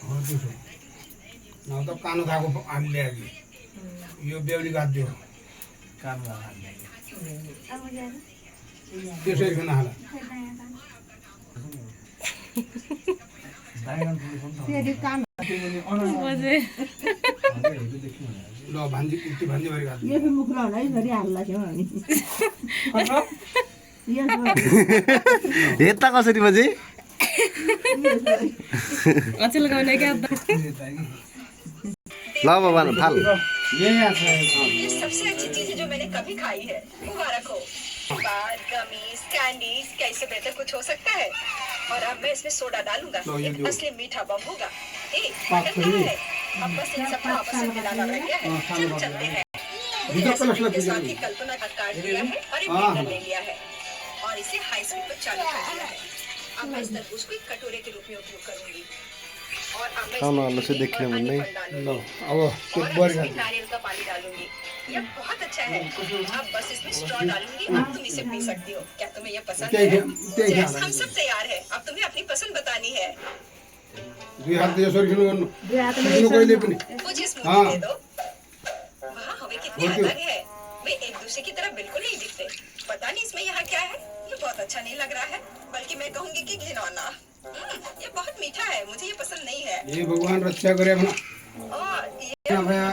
हो त्यसो न त कानो खाएको हामीले अघि यो बेहुली गाड्दियो त्यसै खान हाला ल भान्जी यति भान्जी भरि गाड्दियो ये भी मुखला होला है घरी हाल्ला थियो हामी हेर्दा कसरी बजे अचल गाउने क्या ल बाबा थाल ये सबसे अच्छी चीज है जो मैंने कभी खाई है। मुबारक हो। बार गमीज कैंडीज क्या इससे बेहतर कुछ हो सकता है। और अब मैं इसमें सोडा डालूंगा। एक असली मीठा बम होगा। क्या है अब बस इन सबको आपस में मिलाना रह गया है। चलो चलते हैं। के साथ ही कल्पना का काट दिया है और एक बीटर ले लिया है और इसे हाई स्पीड पर चालू कर दिया है। अब मैं इस तरबूज को एक कटोरे के रूप में उपयोग करूंगी और अब मैं खाना वाला से देखने में नहीं ल अब और बरि इसमें गाड्दियो नारियल का पानी डालूंगी। ये बहुत अच्छा है। अब बस इसमें स्ट्रॉ डालूंगी अब तुम इसे पी सकती हो। क्या तुम्हें ये पसंद है? जैस, हम सब तैयार है। अब तुम्हें अपनी पसंद बतानी है। दुई हात यसरी खेल्नु गर्नु दुई हातले खेल्नु कहिले पनि मुझे स्मूदी दे दो। वहाँ हमें कितने अलग है। वे एक दूसरे की तरह बिल्कुल नहीं दिखते। पता नहीं इसमें यहाँ क्या है। ये बहुत अच्छा नहीं लग रहा है बल्कि मैं कहूँगी कि घिनौना। ये बहुत मीठा है मुझे ये पसंद नहीं है। हे भगवान रक्षा गरे भना और भया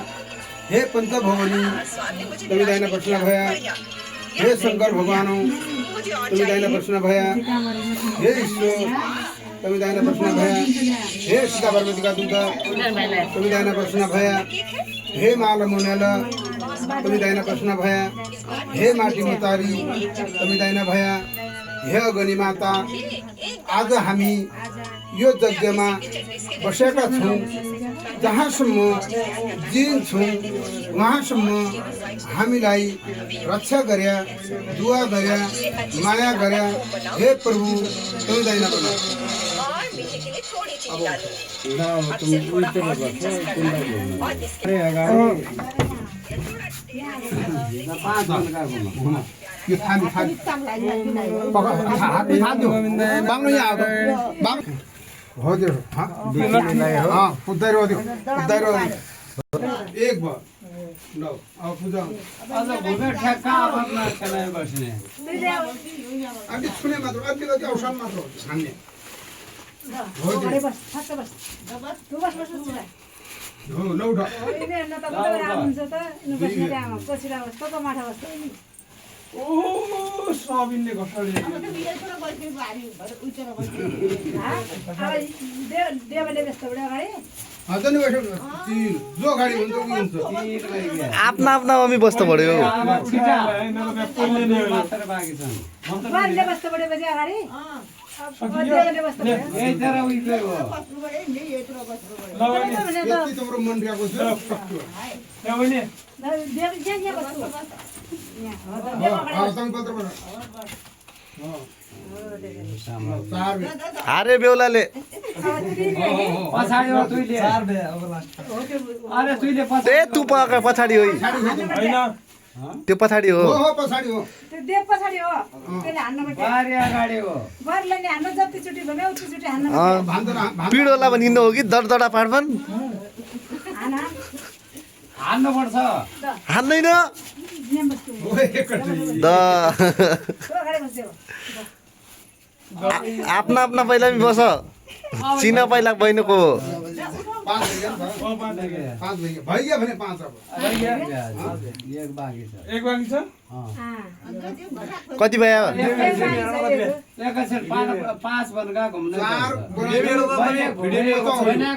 हे पंत भवानी स्वाद ने मुझे तुम्ही दाइना प्रश्न भया हे शंकर भगवानौ मुझे और तुम्ही दाइना प्रश्न भया हे ईश्वर तुम्ही दाइना प्रश्न भया हे सीता पार्वतीका दूत तुम्ही दाइना प्रश्न भया हे माल मुनेल तुम्ही दाइना प्रश्न भया हे माटी मुतारी तुम्ही दाइना भया हे अगनी माता आज हामी यो यज्ञमा बसेका छौँ जहाँसम्म जिन्छौँ वहाँसम्म हामीलाई रक्षा गर्या दुआ गर्या माया गर्या हे प्रभु तुम्ही दाइना बना और मीठे के लिए थोड़ी चीनी डालूंगी। अब सिर्फ थोड़ा और दिलचस्प करना है और इसके यो थामी थामी थाम्यो बाङ्लो यहाँ आएको बाङ हो त्यो कुद्दै रह्यो कुद्दै रह्यो एक भयो ल अब पूजा अलिक छुने मात्र अलिकति औषध मात्र हो छान्ने हो त्यो बस ठक्क बस तू बस बस बस हो ल उठ होइन न त उता राम हुन्छ त नु बस्ने आमा पछिरा बस तब माठा बस ओ स्वाबिनले घटाले अब त बिले छोरा बस्ने भारी भर उचेर बस्ने हा अब देवले व्यस्त बडा गाडी हजुर नि बैठो तीन जो गाडी हुन्छ कि हुन्छ आफ्ना आफ्ना अमी बस्नु पर्यो वानले बस्छ बडे बजे अगाडि देवले बस्छ बडे यति तिम्रो मन र्याएको छ देव जे जे बस्छ सङ्कल्प चार अरे बेहुलाले ए तू पछाडि हो त्यो पछाडि हो हो पछाडि हो त्यो देव पछाडि हो त्यसले हान्न बारे अगाडि हो बरले नि हान्न जति चोटी भन्यो उति चोटी हान्न पिडोला पनि हिँड्नु हो कि दडदडा पाडपन हान्नु पर्छ हान्दैन हो एकचोटि द आफ्ना आफ्ना पहिला पनि बस चिना पहिला बहिनीको पाँच भइगयो भने पाँच अब एक बाँकी छ कति भयो एकैछिन पाँच भनेर घुम्नु चार